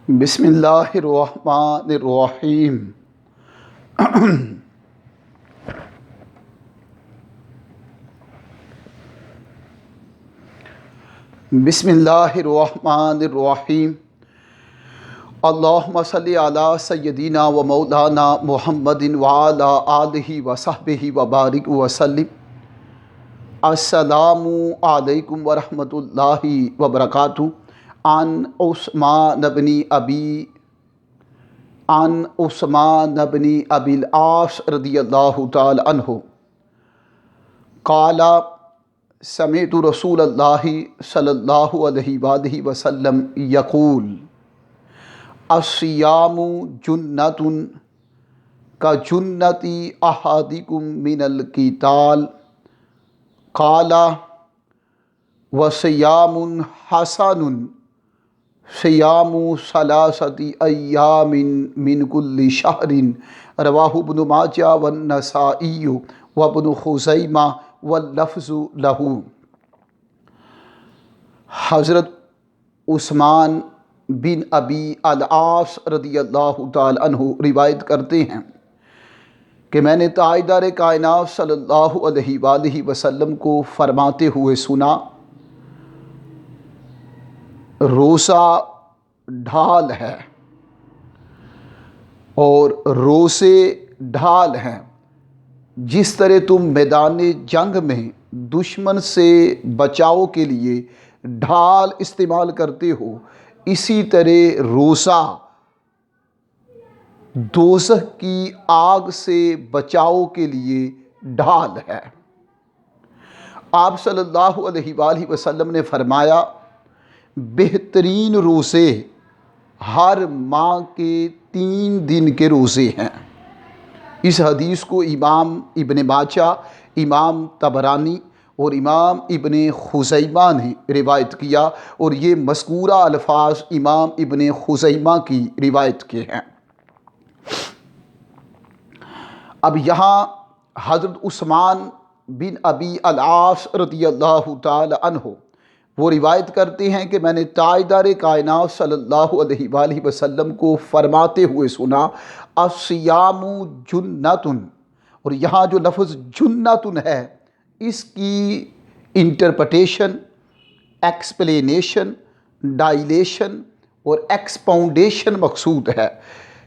بسم اللہ الرحمن الرحیم۔ بسم اللہ الرحمن الرحیم۔ اللہم صلی علی سیدنا و مولانا محمد وعلی آلہ وصحبہ وبارک وسلم۔ السلام علیکم ورحمۃ اللہ وبرکاتہ۔ عن عثمان بن ابی العاص رضی اللہ تعالی عنہ قال سمعت رسول اللہ صلی اللہ علیہ وآلہ وسلم یقول الصیام جنۃ کجنۃ احدکم من القتال قال وصیام حسن صیام ثلاثۃ ایام من کل شہر رواہ ابن ماجہ والنسائی وابن خزیمہ واللفظ لہ۔ حضرت عثمان بن ابی العاص رضی اللہ تعالی عنہ روایت کرتے ہیں کہ میں نے تاجدار کائنات صلی اللہ علیہ وآلہ وسلم کو فرماتے ہوئے سنا، روزہ ڈھال ہے اور روزے ڈھال ہیں۔ جس طرح تم میدان جنگ میں دشمن سے بچاؤ کے لیے ڈھال استعمال کرتے ہو، اسی طرح روزہ دوزخ کی آگ سے بچاؤ کے لیے ڈھال ہے۔ آپ صلی اللہ علیہ وآلہ وسلم نے فرمایا، بہترین روزے ہر ماہ کے 3 دن کے روزے ہیں۔ اس حدیث کو امام ابن ماجہ، امام طبرانی اور امام ابن خزیمہ نے روایت کیا، اور یہ مذکورہ الفاظ امام ابن خزیمہ کی روایت کے ہیں۔ اب یہاں حضرت عثمان بن ابی العاص رضی اللہ تعالی عنہ وہ روایت کرتے ہیں کہ میں نے تاجدار کائنات صلی اللہ علیہ وآلہ وسلم کو فرماتے ہوئے سنا، الصیام جنۃ، اور یہاں جو لفظ جنۃ ہے اس کی انٹرپریٹیشن، ایکسپلینیشن، ڈائلیشن اور ایکسپاؤنڈیشن مقصود ہے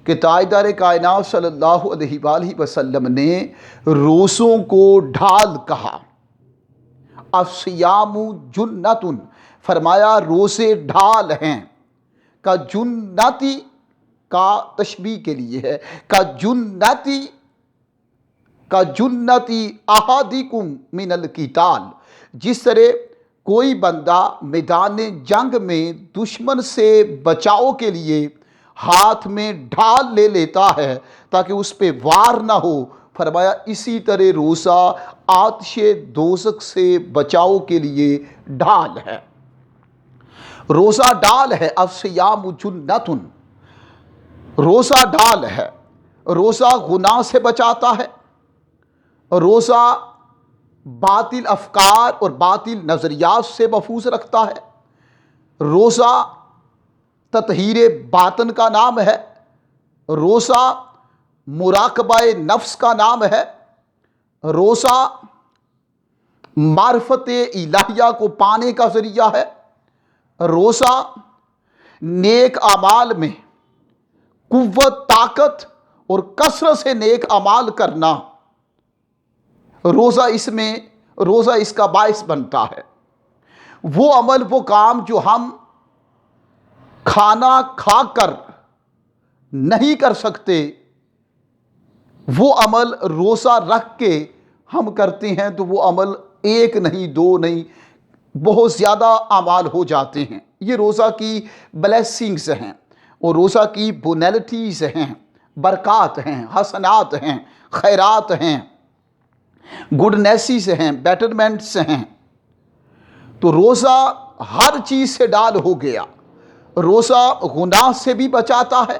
کہ تاجدار کائنات صلی اللہ علیہ وآلہ وسلم نے روزوں کو ڈھال کہا۔ الصیام جنۃ، فرمایا روزے ڈھال ہیں۔ کا جنتی کا تشبیہ کے لیے ہے، کا جنتی احدکم من القتال، جس طرح کوئی بندہ میدان جنگ میں دشمن سے بچاؤ کے لیے ہاتھ میں ڈھال لے لیتا ہے تاکہ اس پہ وار نہ ہو، فرمایا اسی طرح روزہ آتش دوزخ سے بچاؤ کے لیے ڈھال ہے۔ روزہ ڈھال ہے، الصیام جنۃ، روزہ ڈھال ہے۔ روزہ گناہ سے بچاتا ہے، روزہ باطل افکار اور باطل نظریات سے محفوظ رکھتا ہے، روزہ تطہیر باطن کا نام ہے، روزہ مراقبہ نفس کا نام ہے، روزہ معرفت الہیہ کو پانے کا ذریعہ ہے، روزہ نیک اعمال میں قوت، طاقت اور کثرت سے نیک اعمال کرنا، روزہ اس کا باعث بنتا ہے۔ وہ عمل، وہ کام جو ہم کھانا کھا کر نہیں کر سکتے، وہ عمل روزہ رکھ کے ہم کرتے ہیں تو وہ عمل 1 نہیں 2 نہیں بہت زیادہ اعمال ہو جاتے ہیں۔ یہ روزہ کی بلیسنگز ہیں اور روزہ کی بونیلٹیز ہیں، برکات ہیں، حسنات ہیں، خیرات ہیں، گڈنیسز ہیں، بیٹرمنٹس ہیں۔ تو روزہ ہر چیز سے ڈال ہو گیا۔ روزہ گناہ سے بھی بچاتا ہے،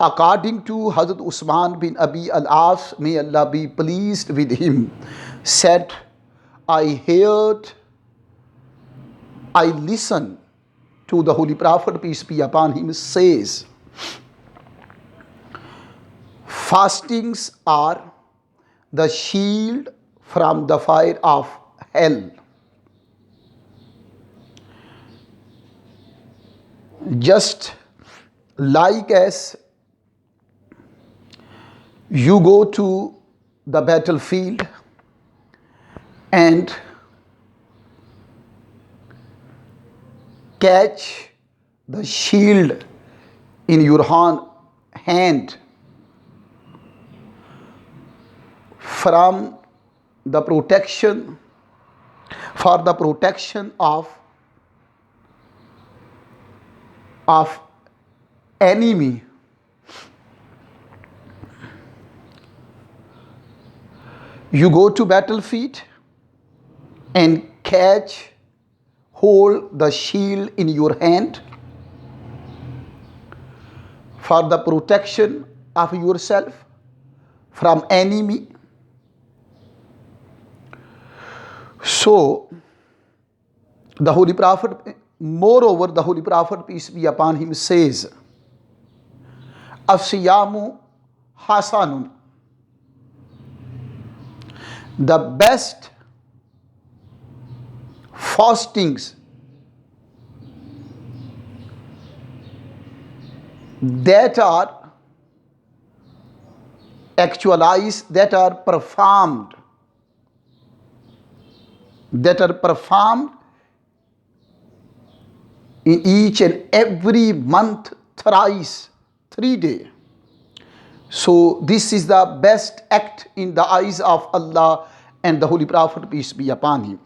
According to Hazrat Usman bin Abi al-As, may Allah be pleased with him, said, I listened to the Holy Prophet, peace be upon him, says, fastings are the shield from the fire of hell. Just like as you go to the battlefield and catch the shield in your hand from the protection, for the protection of enemy, you go to battlefield and hold the shield in your hand for the protection of yourself from enemy. So the Holy Prophet, moreover the Holy Prophet, peace be upon him, says, As-siyamu hasanun, the best fastings that are actualized, that are performed in each and every month thrice, 3 days. So this is the best act in the eyes of Allah and the Holy Prophet, peace be upon him.